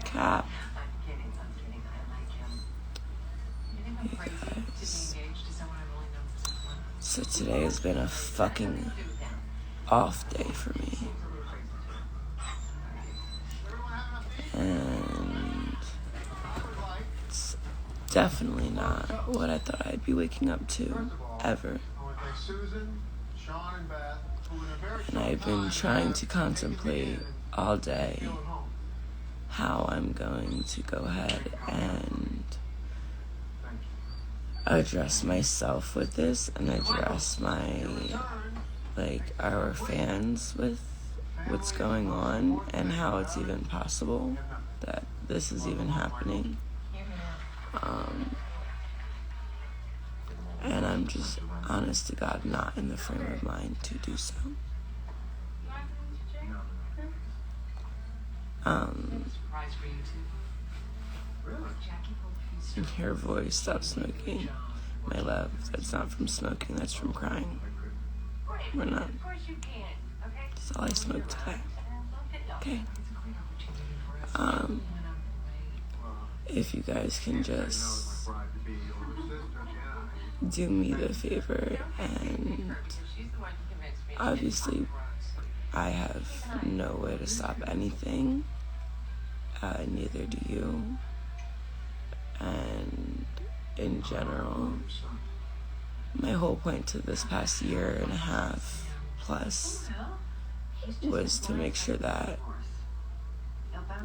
Cap. You guys. So today has been a fucking off day for me. And it's definitely not what I thought I'd be waking up to, ever. And I've been trying to contemplate all day how I'm going to go ahead and address myself with this and address our fans with what's going on and how it's even possible that this is even happening. And I'm just, honest to God, not in the frame of mind to do so. Your voice, stop smoking. My love, that's not from smoking, that's from crying. We're not. That's all I smoked today. Okay. If you guys can just do me the favor, and obviously I have no way to stop anything, neither do you, and in general, my whole point to this past year and a half plus was to make sure that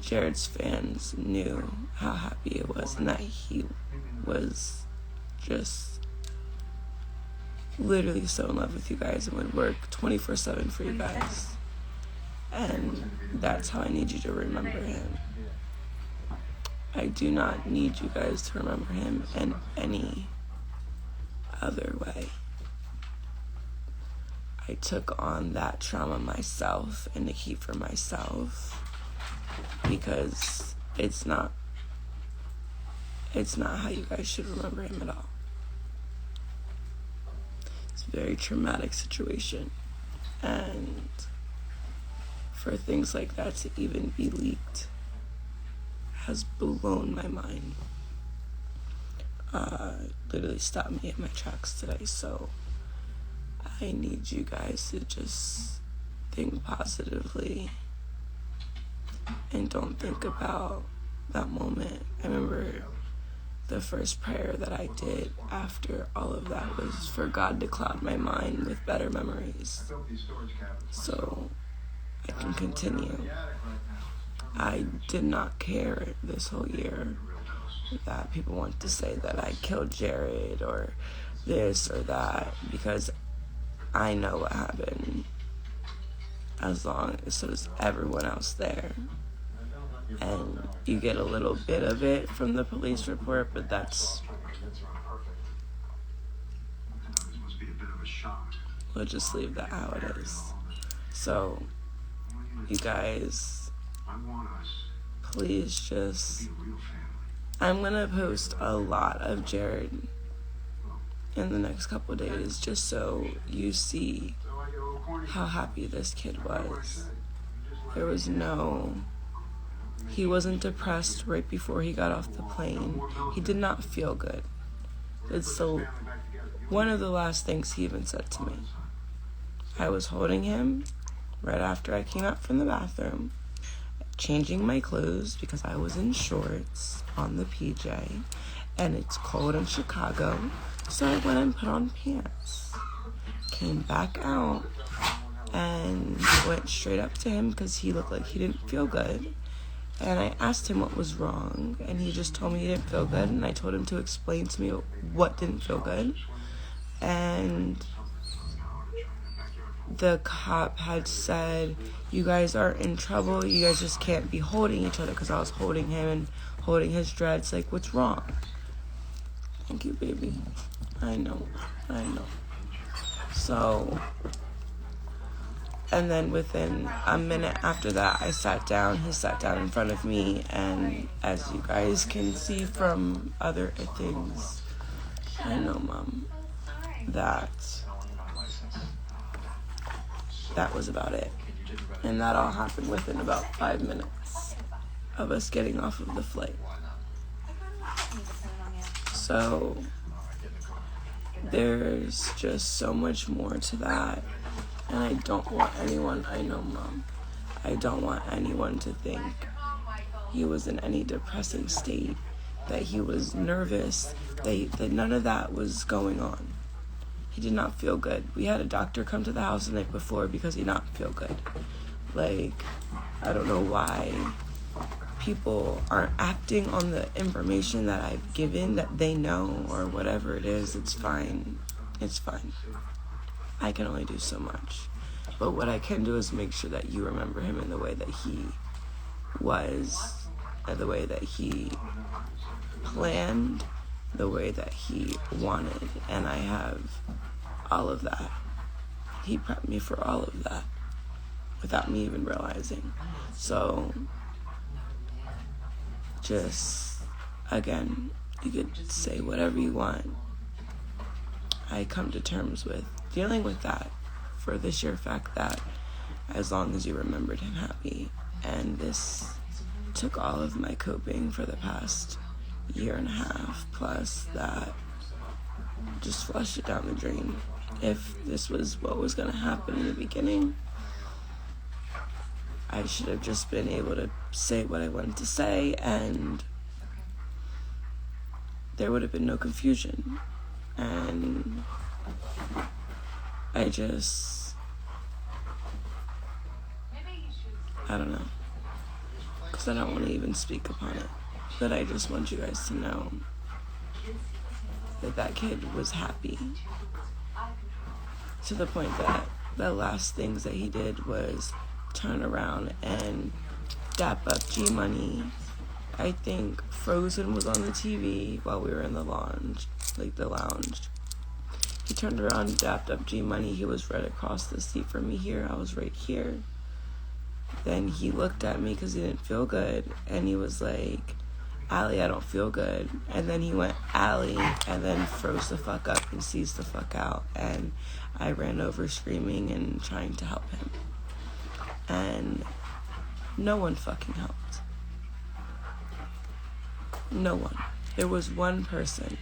Jared's fans knew how happy it was and that he was just literally so in love with you guys and would work 24/7 for you guys. And that's how I need you to remember him. I do not need you guys to remember him in any other way. I took on that trauma myself and to keep for myself because it's not how you guys should remember him at all. It's a very traumatic situation, and for things like that to even be leaked has blown my mind. Literally stopped me in my tracks today, so I need you guys to just think positively and don't think about that moment. I remember the first prayer that I did after all of that was for God to cloud my mind with better memories so I can continue. I did not care this whole year that people want to say that I killed Jared or this or that, because I know what happened, as long as so does everyone else there. And you get a little bit of it from the police report, but we'll just leave that how it is. So, you guys, please just, I'm gonna post a lot of Jared in the next couple of days just so you see how happy this kid was. He wasn't depressed right before he got off the plane. He did not feel good. It's one of the last things he even said to me. I was holding him right after I came out from the bathroom, changing my clothes because I was in shorts on the PJ, and it's cold in Chicago, so I went and put on pants. Came back out and went straight up to him because he looked like he didn't feel good. And I asked him what was wrong, and he just told me he didn't feel good, and I told him to explain to me what didn't feel good. And the cop had said, you guys are in trouble, you guys just can't be holding each other, because I was holding him and holding his dreads, like, what's wrong? Thank you, baby. I know. So, and then within a minute after that, he sat down in front of me, and as you guys can see from other things, I know, Mom, that that was about it. And that all happened within about 5 minutes of us getting off of the flight. So there's just so much more to that. And I don't want anyone, I know, Mom, I don't want anyone to think he was in any depressing state, that he was nervous, that none of that was going on. He did not feel good. We had a doctor come to the house the night before because he did not feel good. Like, I don't know why people aren't acting on the information that I've given, that they know, or whatever it is. It's fine. It's fine. I can only do so much. But what I can do is make sure that you remember him in the way that he was, and the way that he planned, the way that he wanted. And I have all of that. He prepped me for all of that without me even realizing. So just, again, you could say whatever you want. I come to terms with dealing with that for the sheer fact that as long as you remembered him happy. And this took all of my coping for the past year and a half, plus that just flushed it down the drain. If this was what was going to happen in the beginning, I should have just been able to say what I wanted to say, and there would have been no confusion. And I don't know, because I don't want to even speak upon it, but I just want you guys to know that that kid was happy, to the point that the last things that he did was turn around and dap up G-Money. I think Frozen was on the TV while we were in the lounge, the lounge. He turned around and dapped up G-Money. He was right across the seat from me here. I was right here. Then he looked at me because he didn't feel good, and he was like, Allie, I don't feel good. And then he went, Allie, and then froze the fuck up and seized the fuck out. And I ran over screaming and trying to help him. And no one fucking helped. No one. There was one person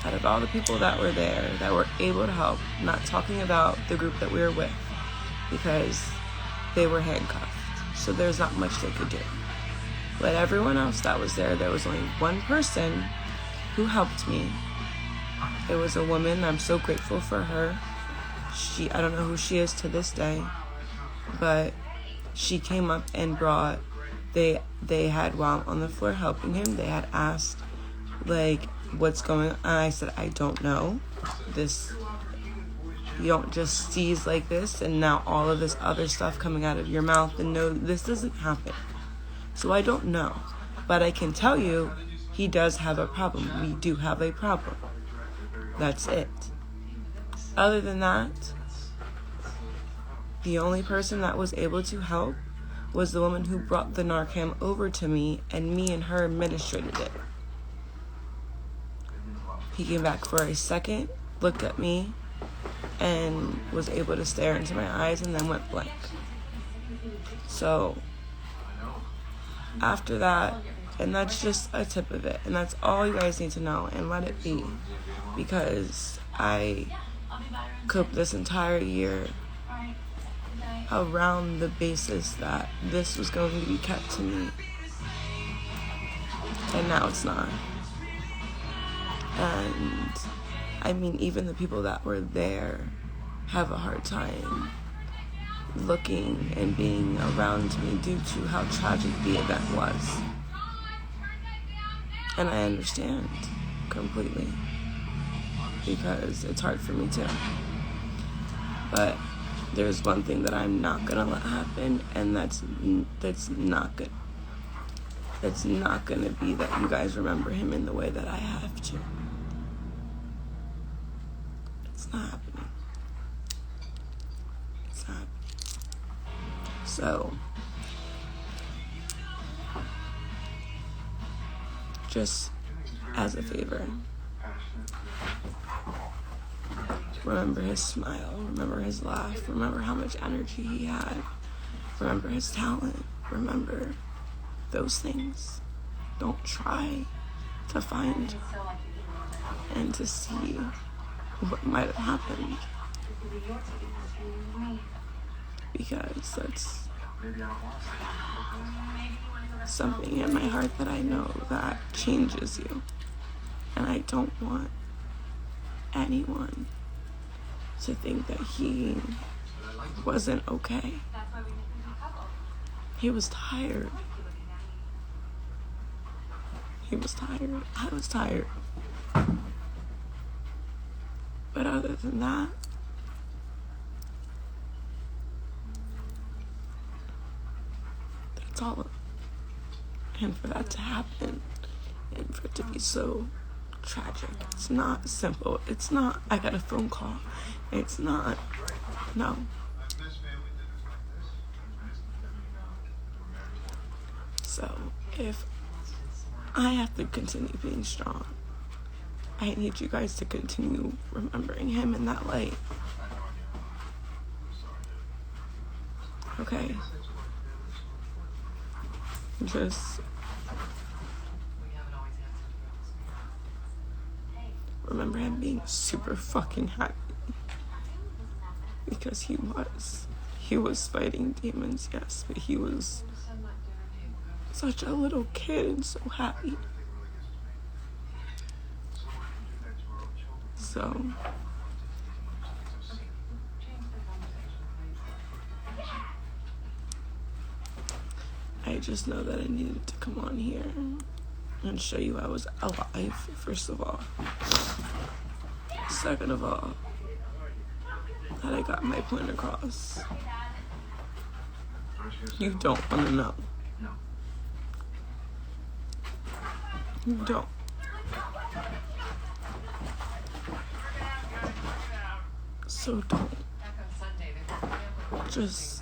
out of all the people that were there that were able to help, not talking about the group that we were with, because they were handcuffed, so there's not much they could do. But everyone else that was there was only one person who helped me. It was a woman. I'm so grateful for her. I don't know who she is to this day, but she came up and brought, they had, while I'm on the floor helping him, they had asked, like, what's going on? And I said, I don't know. You don't just seize like this and now all of this other stuff coming out of your mouth, and no, this doesn't happen. So I don't know. But I can tell you, he does have a problem. We do have a problem. That's it. Other than that, the only person that was able to help was the woman who brought the Narcan over to me, and me and her administrated it. He came back for a second, looked at me, and was able to stare into my eyes, and then went blank. So after that, and that's just a tip of it, and that's all you guys need to know, and let it be, because I coped this entire year around the basis that this was going to be kept to me, and now it's not. And I mean, even the people that were there have a hard time looking and being around me due to how tragic the event was. And I understand completely, because it's hard for me too. But there's one thing that I'm not gonna let happen, and that's not good. It's not gonna be that you guys remember him in the way that I have to. It's not happening. It's not happening. So, just as a favor, Remember his smile. Remember his laugh. Remember how much energy he had. Remember his talent. Remember those things. Don't try to find and to see what might have happened. Because that's something in my heart that I know that changes you. And I don't want anyone to think that he wasn't okay. He was tired. He was tired. I was tired. But other than that, that's all. And for that to happen, and for it to be so tragic, it's not simple. It's not, I got a phone call. It's not, no. So, if I have to continue being strong, I need you guys to continue remembering him in that light. Okay? Just remember him being super fucking happy. Because he was. He was fighting demons, yes, but he was such a little kid and so happy. So I just know that I needed to come on here and show you I was alive, first of all. Second of all, that I got my point across. You don't want to know. You don't. So don't. Just,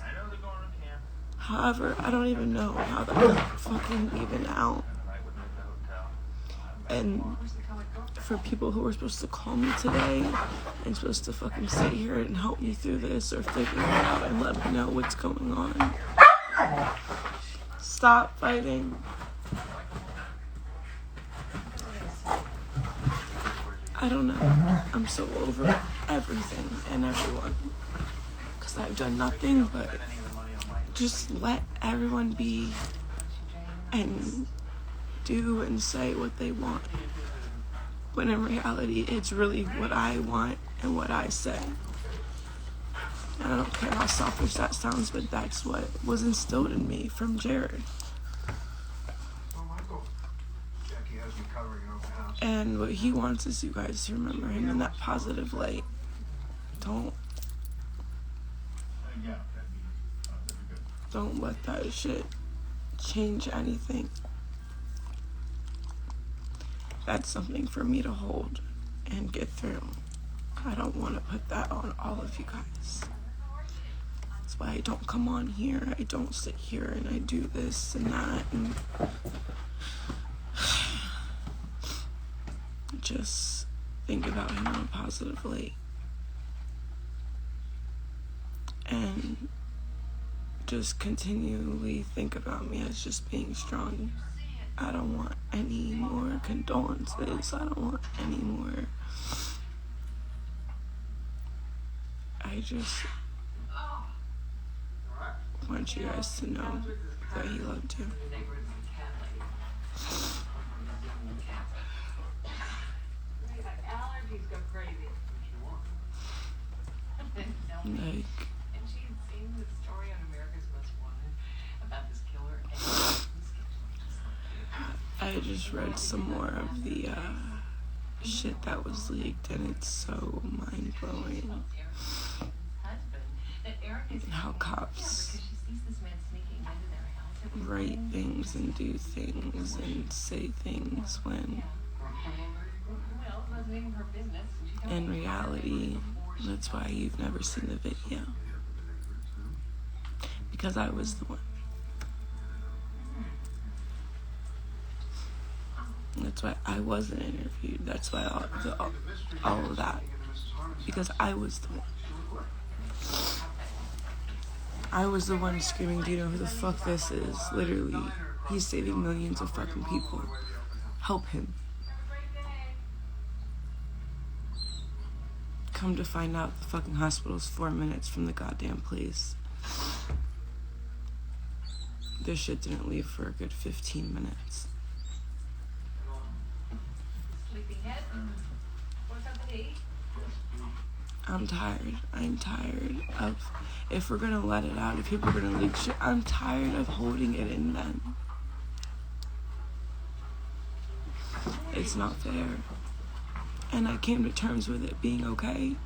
however, I don't even know how that got fucking even out. And for people who were supposed to call me today and supposed to fucking sit here and help me through this or figure it out and let me know what's going on. Stop fighting. I don't know. I'm so over everything and everyone. Because I've done nothing but just let everyone be and do and say what they want. When in reality, it's really what I want and what I say. And I don't care how selfish that sounds, but that's what was instilled in me from Jared. And what he wants is you guys to remember him in that positive light. Don't let that shit change anything. That's something for me to hold and get through. I don't want to put that on all of you guys. That's why I don't come on here. I don't sit here and I do this and that and just think about him in a positive light. And just continually think about me as just being strong. I don't want any more condolences. I don't want any more. I just want you guys to know that he loved you. Like, I just read some more of the shit that was leaked, and it's so mind-blowing. And how cops write things and do things and say things when in reality, that's why you've never seen the video. Because I was the one. That's why I wasn't interviewed. That's why all of that. because I was the one. I was the one screaming, do you know who the fuck this is? Literally, he's saving millions of fucking people. Help him. Come to find out, the fucking hospital's 4 minutes from the goddamn place. This shit didn't leave for a good 15 minutes. I'm tired of, if we're gonna let it out, if people are gonna leak shit, I'm tired of holding it in them. It's not fair. And I came to terms with it being okay.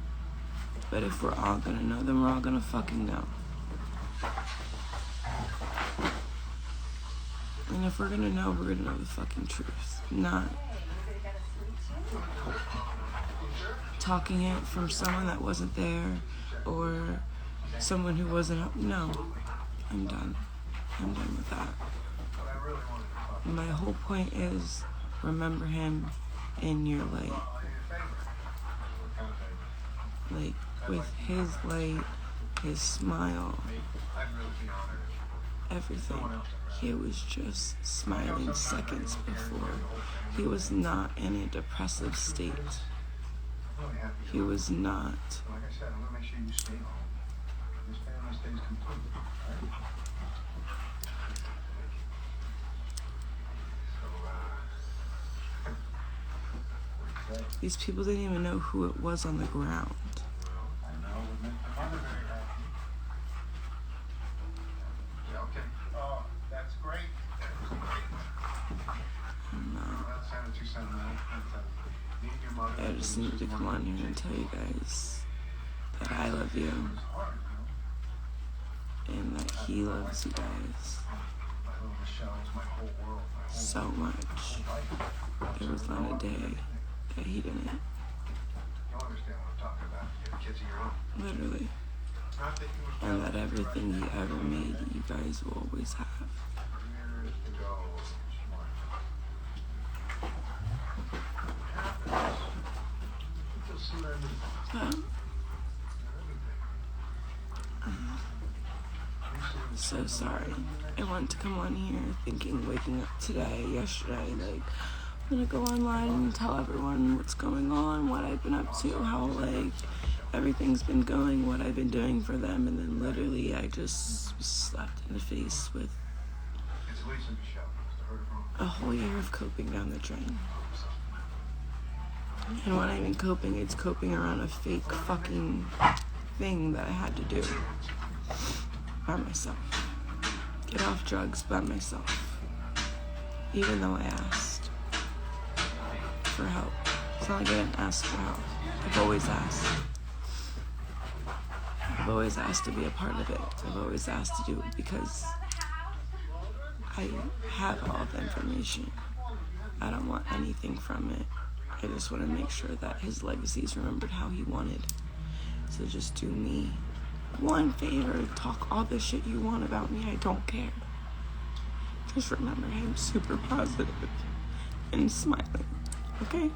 But if we're all gonna know, then we're all gonna fucking know. And if we're gonna know the fucking truth. Not talking it from someone that wasn't there or someone who wasn't. No, I'm done. I'm done with that. My whole point is remember him in your light. Like, with his light, his smile, everything. He was just smiling seconds before. He was not in a depressive state. He was not. These people didn't even know who it was on the ground. I just need to come on here and tell you guys that I love you and that he loves you guys so much. There was not a day that he didn't. Literally. And that everything he ever made, you guys will always have. So sorry. I wanted to come on here thinking, waking up today, yesterday, like, I'm gonna go online and tell everyone what's going on, what I've been up to, how, like, everything's been going, what I've been doing for them, and then literally I just was slapped in the face with a whole year of coping down the drain. And when I mean coping, it's coping around a fake fucking thing that I had to do by myself. Get off drugs by myself. Even though I asked for help. It's not like I didn't ask for help. I've always asked. I've always asked to be a part of it. I've always asked to do it because I have all the information. I don't want anything from it. I just want to make sure that his legacy is remembered how he wanted. So just do me one favor, talk all the shit you want about me, I don't care. Just remember him super positive and smiling, okay?